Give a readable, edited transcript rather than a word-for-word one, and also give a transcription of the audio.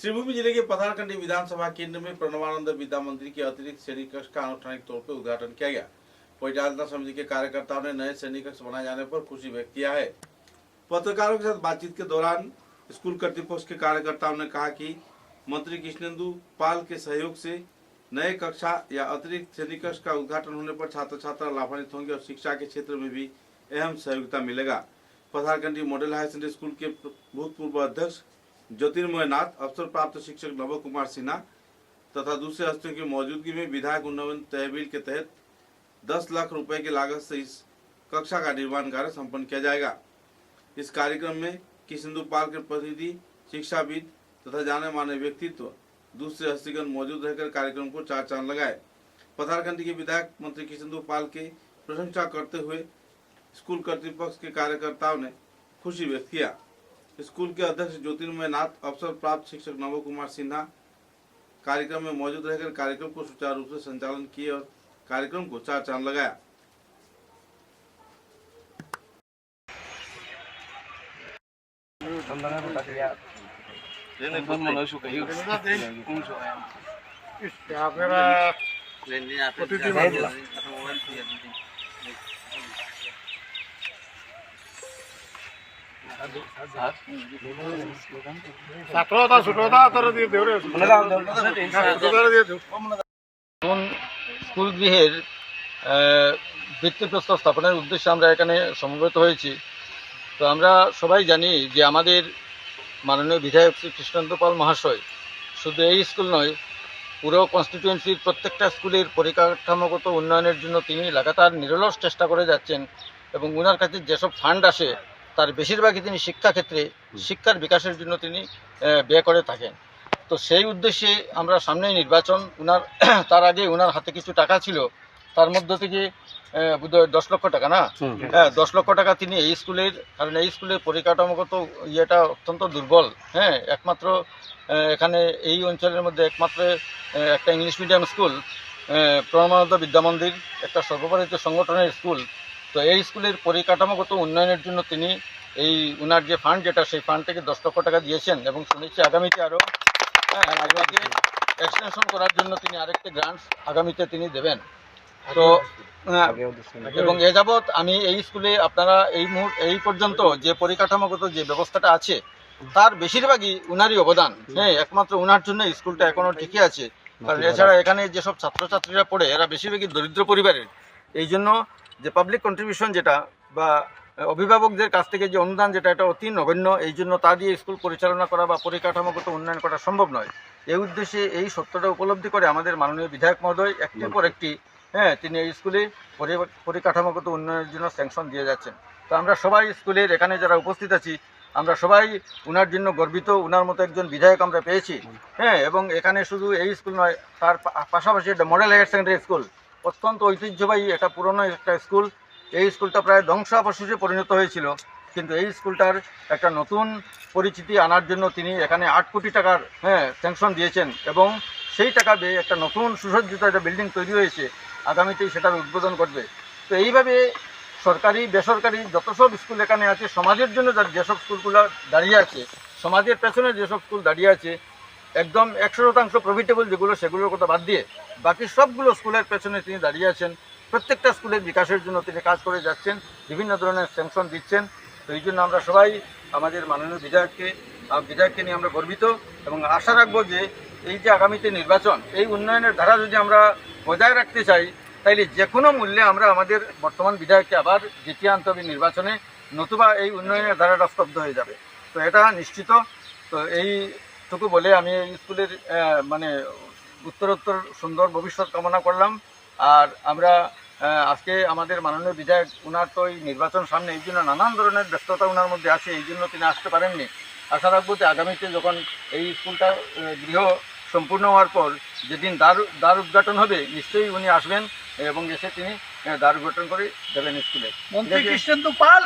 श्रीभूमि जिले के पथारकंडी विधानसभा केंद्र में प्रणवानंद विद्या मंदिर के अतिरिक्त श्रेणी कक्ष का आनुष्ठानिक तौर पर उद्घाटन किया गया। परिचालना समिति के कार्यकर्ताओं ने नए श्रेणी कक्ष बनाए जाने पर खुशी व्यक्त किया है। पत्रकारों के साथ बातचीत के दौरान स्कूल कर्तृपक्ष के कार्यकर्ताओं ने कहा कि मंत्री कृष्णेंदु पाल के सहयोग से नए कक्षा या अतिरिक्त श्रेणी कक्ष का उद्घाटन होने पर छात्र छात्रा लाभान्वित होंगे और शिक्षा के क्षेत्र में भी अहम सहयोगिता मिलेगा। पथारकंडी मॉडल हायर सेकेंडरी स्कूल के भूतपूर्व अध्यक्ष ज्योतिर्मय नाथ, अवसर प्राप्त शिक्षक नव कुमार सिन्हा तथा दूसरे हस्तियों की मौजूदगी में विधायक उन्नयन तहवील के तहत 10 लाख रुपए की लागत से इस कक्षा का निर्माण कार्य संपन्न किया जाएगा। इस कार्यक्रम में कृष्णेंदु पाल के प्रतिनिधि, शिक्षाविद तथा जाने माने व्यक्तित्व, दूसरे हस्तीगण मौजूद रहकर कार्यक्रम को चार चांद लगाए। पथारकंडी के विधायक मंत्री कृष्णेंदु पाल के प्रशंसा करते हुए स्कूल कर्तृपक्ष के कार्यकर्ताओं ने खुशी व्यक्त किया। स्कूल के अध्यक्ष ज्योतिर्मय नाथ, अवसर प्राप्त शिक्षक नव कुमार सिन्हा कार्यक्रम में मौजूद रहकर कार्यक्रम को सुचारू रूप से संचालन किए और कार्यक्रम को चार चांद लगाया। স্কুল গৃহের ভিত্তিপ্রস্তর স্থাপনের উদ্দেশ্যে আমরা এখানে সমবেত হয়েছি। তো আমরা সবাই জানি যে আমাদের মাননীয় বিধায়ক শ্রী কৃষ্ণেন্দু পাল মহাশয় শুধু এই স্কুল নয়, পুরো কনস্টিটিউয়েন্সির প্রত্যেকটা স্কুলের পরিকাঠামোগত উন্নয়নের জন্য তিনি লাগাতার নিরলস চেষ্টা করে যাচ্ছেন এবং ওনার কাছে যেসব ফান্ড আসে তার বেশিরভাগই তিনি শিক্ষাক্ষেত্রে শিক্ষার বিকাশের জন্য তিনি ব্যয় করে থাকেন। তো সেই উদ্দেশ্যে আমরা সামনেই নির্বাচন, তার আগে ওনার হাতে কিছু টাকা ছিল, তার মধ্য থেকে বোধহয় 10 লক্ষ টাকা না, 10 লক্ষ টাকা তিনি এই স্কুলের, কারণ এই স্কুলের পরিকাঠামোগত ইয়েটা অত্যন্ত দুর্বল। একমাত্র এখানে এই অঞ্চলের মধ্যে একমাত্র একটা ইংলিশ মিডিয়াম স্কুল, প্रणवानंद विद्या मंदिर একটা সর্বভারতীয় সংগঠনের স্কুল। তো এই স্কুলের পরিকাঠামোগত উন্নয়নের জন্য তিনি এই ওনার যে ফান্ড, যেটা সেই ফান্ড থেকে 10 লক্ষ টাকা দিয়েছেন এবং শুনেছি আগামীতে আরও এক্সটেনশন করার জন্য তিনি আরেকটি গ্রান্টস আগামীতে তিনি দেবেন। তো এবং এ যাবৎ আমি এই স্কুলে আপনারা এই পর্যন্ত যে পরিকাঠামোগত যে ব্যবস্থাটা আছে তার বেশিরভাগই উনারই অবদান। একমাত্র উনার জন্য স্কুলটা এখনও ঠিকই আছে, কারণ এছাড়া এখানে যেসব ছাত্রছাত্রীরা পড়ে এরা বেশিরভাগই দরিদ্র পরিবারের। এই জন্য যে পাবলিক কন্ট্রিবিউশন যেটা বা অভিভাবকদের কাছ থেকে যে অনুদান যেটা, এটা অতি নগণ্য। এই জন্য তা দিয়ে স্কুল পরিচালনা করা বা পরিকাঠামোগত উন্নয়ন করা সম্ভব নয়। এই উদ্দেশ্যে এই সত্যটা উপলব্ধি করে আমাদের মাননীয় বিধায়ক মহোদয় একটির পর একটি তিনি এই স্কুলে পরিকাঠামোগত উন্নয়নের জন্য স্যাংশন দিয়ে যাচ্ছেন। তো আমরা সবাই স্কুলের এখানে যারা উপস্থিত আছি আমরা সবাই ওনার জন্য গর্বিত। ওনার মতো একজন বিধায়ক আমরা পেয়েছি। এবং এখানে শুধু এই স্কুল নয়, তার পাশাপাশি একটা মডেল হায়ার সেকেন্ডারি স্কুল, অত্যন্ত ঐতিহ্যবাহী একটা পুরনো একটা স্কুল। এই স্কুলটা প্রায় ধ্বংসাবশেষে পরিণত হয়েছিল, কিন্তু এই স্কুলটার একটা নতুন পরিচিতি আনার জন্য তিনি এখানে 8 কোটি টাকার স্যাংশন দিয়েছেন এবং সেই টাকা দিয়ে একটা নতুন সুসজ্জিত একটা বিল্ডিং তৈরি হয়েছে, আগামীতেই সেটার উদ্বোধন করবে। তো এইভাবে সরকারি বেসরকারি যত সব স্কুল এখানে আছে, সমাজের জন্য যেসব স্কুলগুলো দাঁড়িয়ে আছে, সমাজের পেছনে যেসব স্কুল দাঁড়িয়ে আছে একদম 100% প্রফিটেবল যেগুলো, সেগুলোর কথা বাদ দিয়ে বাকি সবগুলো স্কুলের পেছনে তিনি দাঁড়িয়ে আছেন। প্রত্যেকটা স্কুলের বিকাশের জন্য তিনি কাজ করে যাচ্ছেন, বিভিন্ন ধরনের স্যাংশন দিচ্ছেন। তো এই জন্য আমরা সবাই আমাদের মাননীয় বিধায়ককে নিয়ে আমরা গর্বিত এবং আশা রাখবো যে এই যে আগামীতে নির্বাচন, এই উন্নয়নের ধারা যদি আমরা বজায় রাখতে চাই তাইলে যে কোনো মূল্যে আমরা আমাদের বর্তমান বিধায়ককে আবার জিতিয়ে আনতে হবে নির্বাচনে, নতুবা এই উন্নয়নের ধারাটা স্তব্ধ হয়ে যাবে। তো এটা নিশ্চিত। তো এইটুকু বলে আমি এই স্কুলের মানে উত্তরোত্তর সুন্দর ভবিষ্যৎ কামনা করলাম। আর আমরা আজকে আমাদের মাননীয় বিধায়ক, ওনার তো এই নির্বাচন সামনে, এই জন্য নানান ধরনের ব্যস্ততা ওনার মধ্যে আছে, এই জন্য তিনি আসতে পারেননি। আশা রাখবো যে আগামীতে যখন এই স্কুলটা গৃহ সম্পূর্ণ হওয়ার পর যেদিন দ্বার উদ্ঘাটন হবে নিশ্চয়ই উনি আসবেন এবং এসে তিনি দ্বার উদ্ঘাটন করে দেবেন স্কুলে। মন্ত্রী কৃষ্ণেন্দু পাল